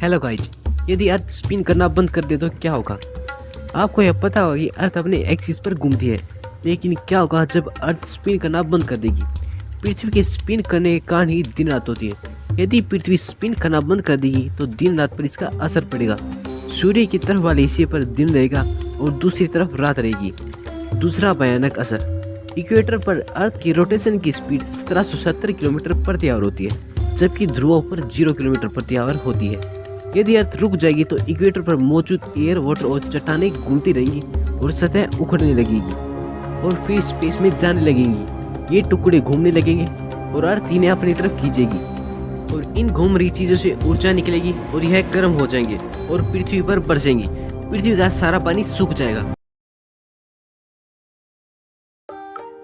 Hello guys, यदि अर्थ spin करना बंद कर दे तो क्या होगा? आपको यह पता होगा कि अर्थ अपने एक्सिस पर घूमती है, लेकिन क्या होगा जब अर्थ स्पिन करना बंद कर देगी? पृथ्वी के स्पिन करने के कारण ही दिन रात होती है। यदि पृथ्वी स्पिन करना बंद कर देगी तो दिन रात पर इसका असर पड़ेगा। सूर्य की तरफ वाले हिस्से पर दिन रहेगा और दूसरी तरफ रात रहेगी। दूसरा भयानक असर, इक्वेटर पर अर्थ की रोटेशन की स्पीड 1770 किलोमीटर प्रति आवर होती है, जबकि ध्रुवों पर 0 किलोमीटर प्रति आवर होती है। यदि अर्थ रुक जाएगी तो इक्वेटर पर मौजूद एयर, वाटर और चट्टानें घूमती रहेंगी और सतह उखड़ने लगेगी और फिर स्पेस में जाने लगेंगी। ये टुकड़े घूमने लगेंगे और अर्थ इन्हें अपनी तरफ खींचेगी और इन घूम रही चीज़ों से ऊर्जा निकलेगी और यह गर्म हो जाएंगे और पृथ्वी पर बरसेंगी। पृथ्वी का सारा पानी सूख जाएगा।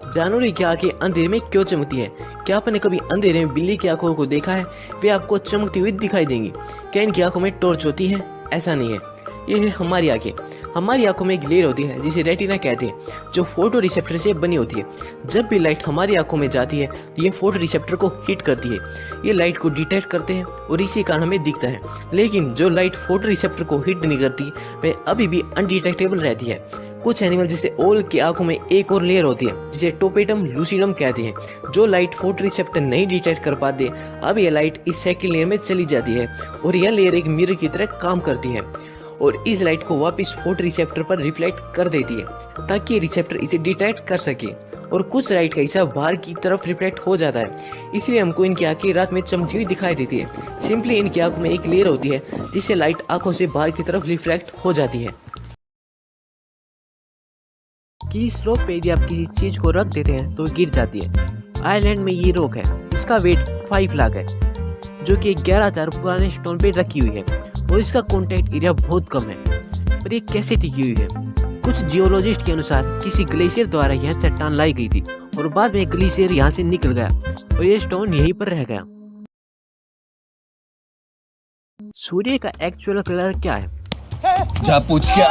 जानवरों की आंखें अंधेरे में क्यों चमकती है? क्या आपने कभी अंधेरे में बिल्ली की आंखों को देखा है? वे आपको चमकती हुई दिखाई देंगी। क्या इनकी आंखों में टॉर्च होती है? ऐसा नहीं है। ये है हमारी आंखें। हमारी आंखों में एक लेयर होती है जिसे रेटिना कहते हैं, जो फोटो रिसेप्टर से बनी होती है। जब भी लाइट हमारी आंखों में जाती है तो ये फोटो रिसेप्टर को हिट करती है। ये लाइट को डिटेक्ट करते हैं और इसी कारण हमें दिखता है। लेकिन जो लाइट फोटो रिसेप्टर को हिट नहीं करती वह अभी भी अनडिटेक्टेबल रहती है। कुछ एनिमल जैसे ओल की आंखों में एक और लेयर होती है जिसे टोपेटम लूसिडम कहते हैं। जो लाइट फोटो रिसेप्टर नहीं डिटेक्ट कर पाते, अब यह लाइट इस सेकंड लेयर में चली जाती है और यह लेयर एक मिरर की तरह काम करती है और इस लाइट को वापस फोटो रिसेप्टर पर रिफ्लेक्ट कर देती है ताकि रिसेप्टर इसे डिटेक्ट कर सके। और कुछ लाइट का हिस्सा बाहर की तरफ रिफ्लेक्ट हो जाता है, इसलिए हमको इनकी आंखें रात में चमकती हुई दिखाई देती है। सिंपली इनकी आंखों में एक लेयर होती है जिससे लाइट आंखों से बाहर की तरफ रिफ्लेक्ट हो जाती है। किसी स्लोप पे यदि आप किसी चीज को रख देते हैं तो गिर जाती है। आयरलैंड में ये रॉक है, इसका वेट 5 लाख है, जो कि 11,000 पुराने स्टोन पे रखी हुई है और इसका कॉन्टैक्ट एरिया बहुत कम है। पर ये कैसे टिकी हुई है? कुछ जियोलॉजिस्ट के अनुसार किसी ग्लेशियर द्वारा यह चट्टान लाई गई थी और बाद में ग्लेशियर यहाँ से निकल गया और ये स्टोन यहीं पर रह गया। सूर्य का एक्चुअल कलर क्या है? क्या पूछ क्या?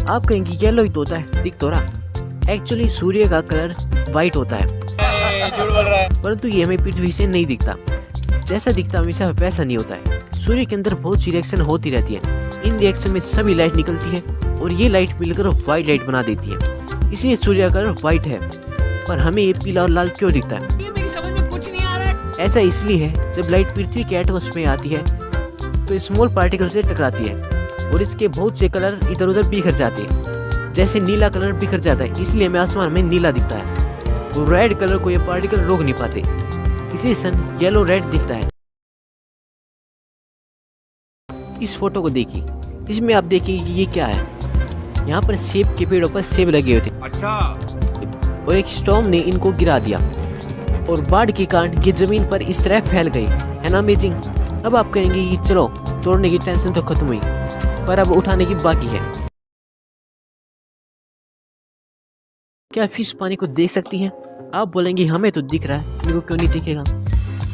आप कहेंगे येलो ही तो होता है, दिख तो रहा। एक्चुअली सूर्य का कलर व्हाइट होता है, परंतु ये हमें पृथ्वी से नहीं दिखता। जैसा दिखता हमेशा वैसा नहीं होता है। सूर्य के अंदर बहुत सी रिएक्शन होती रहती है। इन रिएक्शन में सभी लाइट निकलती है और ये लाइट मिलकर व्हाइट लाइट बना देती है। इसलिए सूर्य का कलर व्हाइट है। पर हमें ये पीला और लाल क्यों दिखता है? ये मेरी समझ में कुछ नहीं आ रहा है। ऐसा इसलिए है, जब लाइट पृथ्वी के एटमॉस्फेयर में आती है तो स्मॉल पार्टिकल से टकराती है और इसके बहुत से कलर इधर उधर बिखर जाते हैं। जैसे नीला कलर बिखर जाता है, इसलिए हमें आसमान में नीला दिखता है और रेड कलर को ये पार्टिकल रोक नहीं पाते, इसलिए सन येलो रेड दिखता है। इस फोटो को देखिए, इसमें आप देखिए कि ये क्या है। यहाँ पर सेब के पेड़ों पर सेब लगे हुए थे। अच्छा। और एक स्टॉर्म ने इनको गिरा दिया और बाढ़ के कारण ये जमीन पर इस तरह फैल गई, है ना अमेजिंग? अब आप कहेंगे कि चलो तोड़ने की टेंशन तो खत्म हुई, पर अब उठाने की बाकी है। क्या फिश पानी को देख सकती है? आप बोलेंगे हमें तो दिख रहा है, इनको क्यों नहीं दिखेगा?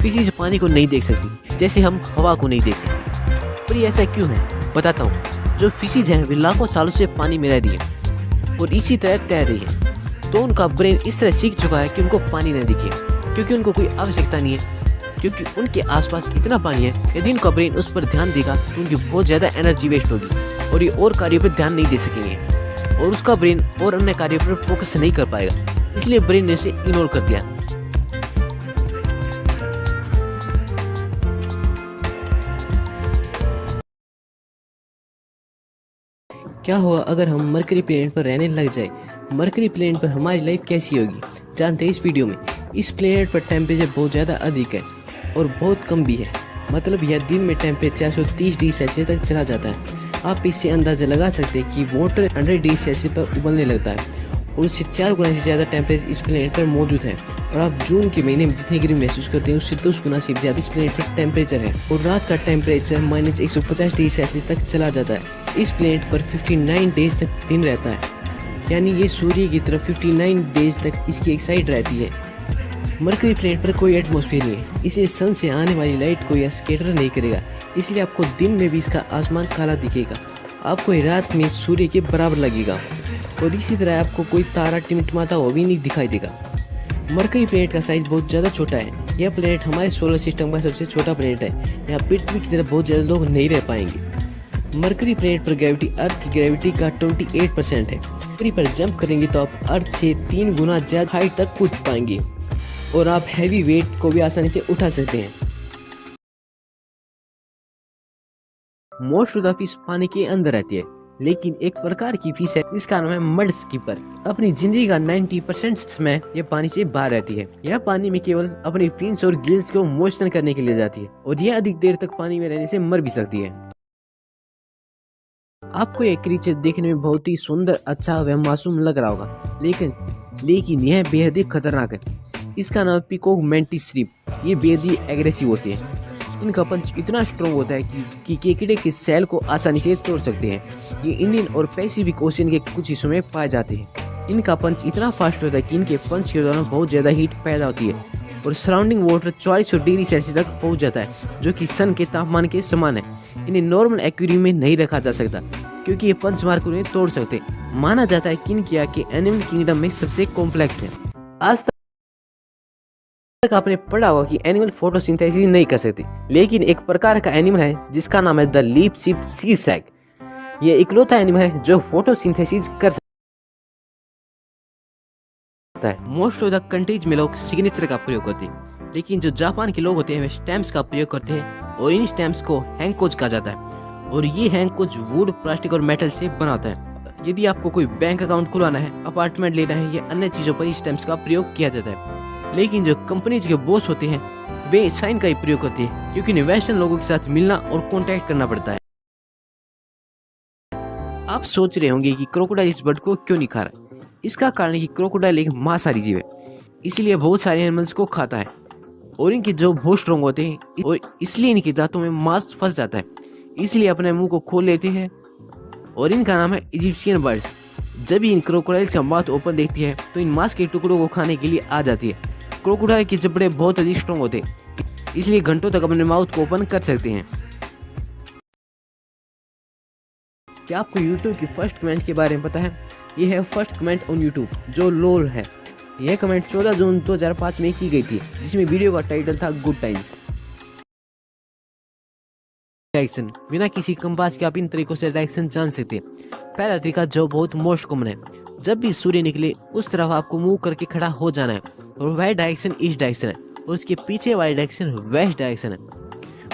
फिशेज पानी को नहीं देख सकती, जैसे हम हवा को नहीं देख सकते। पर ये ऐसा क्यों है? बताता हूँ। जो फिशेज हैं वे लाखों सालों से पानी में रह रही है और इसी तरह तैर रही है, तो उनका ब्रेन इस तरह सीख चुका है कि उनको पानी न दिखे, क्योंकि उनको कोई आवश्यकता नहीं है, क्योंकि उनके आसपास इतना पानी है। यदि उनका ब्रेन उस पर ध्यान देगा तो उनकी बहुत ज़्यादा एनर्जी वेस्ट होगी और ये और कार्यों पर ध्यान नहीं दे सकेंगे और उसका ब्रेन और अन्य कार्यों पर फोकस नहीं कर पाएगा, इसलिए ब्रेन ने इसे इग्नोर कर दिया। क्या होगा अगर हम मरकरी प्लेनेट पर रहने लग जाए? मरकरी प्लेनेट पर हमारी लाइफ कैसी होगी, जानते हैं इस वीडियो में। इस प्लेनेट पर टेम्परेचर बहुत ज़्यादा अधिक है और बहुत कम भी है, मतलब यह दिन में टेम्परेचर 430 डिग्री सेल्सियस तक चला जाता है। आप इससे अंदाज़ा लगा सकते हैं कि वाटर 100 डिग्री सेल्सियस पर उबलने लगता है और उससे 4 गुना से ज़्यादा टेम्परेचर इस प्लेनेट पर मौजूद है। और आप जून के महीने में जितनी गर्मी महसूस करते हैं उससे 10 गुना से ज़्यादा इस प्लेनेट पर टेम्परेचर है और रात का टेम्परेचर -150 डिग्री सेल्सियस तक चला जाता है। इस प्लेनेट पर 59 डेज तक दिन रहता है, यानी ये सूर्य की तरफ 59 डेज तक इसकी एक साइड रहती है। मरकरी प्लेनेट पर कोई एटमॉस्फेयर नहीं है, इसलिए सन से आने वाली लाइट को यह स्कैटर नहीं करेगा, इसलिए आपको दिन में भी इसका आसमान काला दिखेगा। आपको रात में सूर्य के बराबर लगेगा और इसी तरह आपको कोई तारा टिमटिमाता हुआ भी नहीं दिखाई देगा। मरकरी प्लेनेट का साइज बहुत ज़्यादा छोटा है, यह प्लेनेट हमारे सोलर सिस्टम का सबसे छोटा प्लेनेट है। यहाँ पृथ्वी की तरह बहुत ज़्यादा लोग नहीं रह पाएंगे। मरकरी प्लेनेट पर ग्रेविटी अर्थ की ग्रेविटी का 28% है। मरकरी पर जंप करेंगे तो आप अर्थ से 3 गुना ज़्यादा हाइट तक कूद पाएंगे और आप हैवी वेट को भी आसानी से उठा सकते हैं। मोस्ट ऑफ द फिश पानी के अंदर रहती है, लेकिन एक प्रकार की फिश है जिसका नाम है मड स्कीपर। अपनी जिंदगी का 90% समय ये पानी से बाहर रहती है। यह पानी में केवल अपने फिन्स और गिल्स को मोशन करने के लिए जाती है और यह अधिक देर तक पानी में रहने से मर भी सकती है। आपको यह क्रीचर देखने में बहुत ही सुंदर, अच्छा व मासूम लग रहा होगा, लेकिन यह बेहद ही खतरनाक है। इसका नाम पीकॉक मैंटिस श्रिम्प। ये बेहद ही एग्रेसिव होती है। इनका पंच इतना स्ट्रॉन्ग होता है कि केकड़े के सेल को आसानी से तोड़ सकते हैं। ये इंडियन और पैसिफिक ओशियन के कुछ हिस्सों में पाए जाते हैं। इनका पंच इतना फास्ट होता है कि इनके पंच के दौरान बहुत ज़्यादा हीट पैदा होती है और सराउंडिंग वाटर 4400 डिग्री सेल्सियस तक पहुंच जाता है, जो कि सन के तापमान के समान है। इन्हें नॉर्मल एक्वेरियम में नहीं रखा जा सकता क्योंकि ये पंच मार कर उन्हें तोड़ सकते। माना जाता है कि इनकी आंखें एनिमल किंगडम में सबसे कॉम्प्लेक्स है। आज तक आपने पढ़ा होगा कि एनिमल फोटोसिंथेसिस नहीं कर सकते, लेकिन एक प्रकार का एनिमल है जिसका नाम है द लीप शिप सी सैग। ये इकलौता एनिमल है जो फोटोसिंथेसिस कर सकता है। मोस्ट ऑफ द कंट्रीज में लोग सिग्नेचर का प्रयोग करते हैं, लेकिन जो जापान के लोग होते हैं वे स्टैम्प्स का प्रयोग करते हैं और इन स्टैम्प्स को हैंकोज कहा जाता है और ये हैंकोज वुड, प्लास्टिक और मेटल से बनाता है। यदि आपको कोई बैंक अकाउंट खुलवाना है, अपार्टमेंट लेना है या अन्य चीजों पर स्टैम्प्स का प्रयोग किया जाता है, लेकिन जो कंपनीज के बॉस होते हैं वे साइन का ही प्रयोग करते हैं क्योंकि उन्हें वेस्टर्न लोगों के साथ मिलना और कांटेक्ट करना पड़ता है। आप सोच रहे होंगे कि क्रोकोडाइल इस बर्ड को क्यों नहीं खा रहा। इसका कारण है कि क्रोकोडाइल एक मांसाहारी जीव है, इसलिए बहुत सारे एनिमल्स को खाता है और इनके जो बहुत स्ट्रॉन्ग होते हैं और इसलिए इनकी दांतों में मांस फंस जाता है, इसलिए अपने मुंह को खोल लेते हैं और इनका नाम है इजिप्शियन बर्ड्स। जब इन क्रोकोडाइल का माउथ ओपन देखती है तो इन मांस के टुकड़ों को खाने के लिए आ जाती है। क्रोकोडाइल के जबड़े बहुत अधिक स्ट्रॉन्ग होते हैं, इसलिए घंटों तक अपने माउथ को ओपन कर सकते हैं। क्या आपको YouTube की फर्स्ट कमेंट के बारे में पता है? यह है फर्स्ट कमेंट ऑन YouTube जो लोल है। यह कमेंट 14 जून 2005 में की गई थी, जिसमें वीडियो का टाइटल था गुड टाइम्स। डायरेक्शन बिना किसी कंपास के आप इन तरीकों से डायरेक्शन जान सकते हैं। पहला तरीका जो बहुत मोस्ट कॉमन है, जब भी सूर्य निकले उस तरफ आपको मुंह करके खड़ा हो जाना है और वह डायरेक्शन ईस्ट डायरेक्शन है और उसके पीछे वाली डायरेक्शन वेस्ट डायरेक्शन है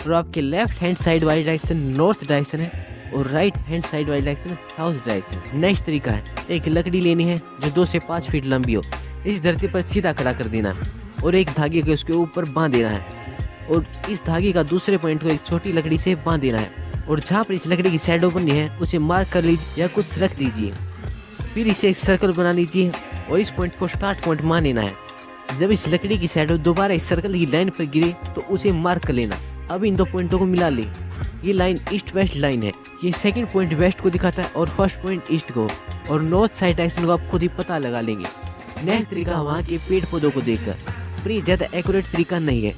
और आपके लेफ्ट हैंड साइड वाली डायरेक्शन नॉर्थ डायरेक्शन है और राइट हैंड साइड वाली डायरेक्शन साउथ डायरेक्शन। नेक्स्ट तरीका है, एक लकड़ी लेनी है जो 2 से 5 फीट लंबी हो, इस धरती पर सीधा खड़ा कर देना है और एक धागे को उसके ऊपर बांध देना है और इस धागे का दूसरे पॉइंट को एक छोटी लकड़ी से बांध देना है और जहाँ पर इस लकड़ी की शैडो बननी है उसे मार्क कर लीजिए या कुछ रख दीजिए। फिर इसे एक सर्कल बना लीजिए और इस पॉइंट को स्टार्ट पॉइंट मान लेना है। जब इस लकड़ी की शैडो दोबारा इस सर्कल की लाइन पर गिरे तो उसे मार्क कर लेना। अब इन 2 पॉइंटों को मिला ले। ये लाइन ईस्ट वेस्ट लाइन है। ये सेकंड पॉइंट वेस्ट को दिखाता है और फर्स्ट पॉइंट ईस्ट को, और नॉर्थ साइड डायरेक्शन को आप खुद ही पता लगा लेंगे। नेक्स्ट तरीका वहाँ के पेड़ पौधों को देखकर, पर ये ज़्यादा एक्यूरेट तरीका नहीं है,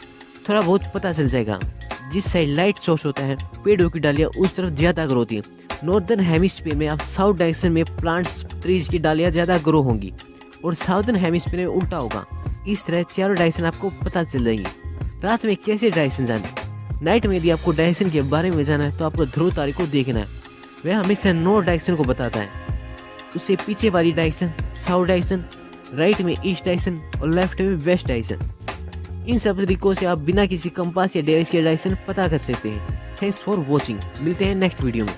थोड़ा बहुत पता चल जाएगा। जिस साइड लाइट सोर्स होता है पेड़ों की डालियाँ उस तरफ ज़्यादा ग्रो होती है। नॉर्दर्न हेमिस्फीयर में आप साउथ डायरेक्शन में प्लांट्स ट्रीज की डालियाँ ज़्यादा ग्रो होंगी और साउदर्न हेमिस्फीयर में उल्टा होगा। इस तरह चारों डायरेक्शन आपको पता चल जाएंगे। रात में कैसे डायरेक्शन जाने? नाइट में यदि आपको डायरेक्शन के बारे में जाना है तो आपको ध्रुव तारे को देखना है, वह हमेशा नॉर्थ डायरेक्शन को बताता है। उससे पीछे वाली डायरेक्शन साउथ डायरेक्शन, राइट में ईस्ट डायरेक्शन और लेफ्ट में वेस्ट डायरेक्शन। इन सब तरीकों से आप बिना किसी कंपास या डिवाइस के डायरेक्शन पता कर सकते हैं। Thanks for watching. मिलते हैं नेक्स्ट वीडियो में।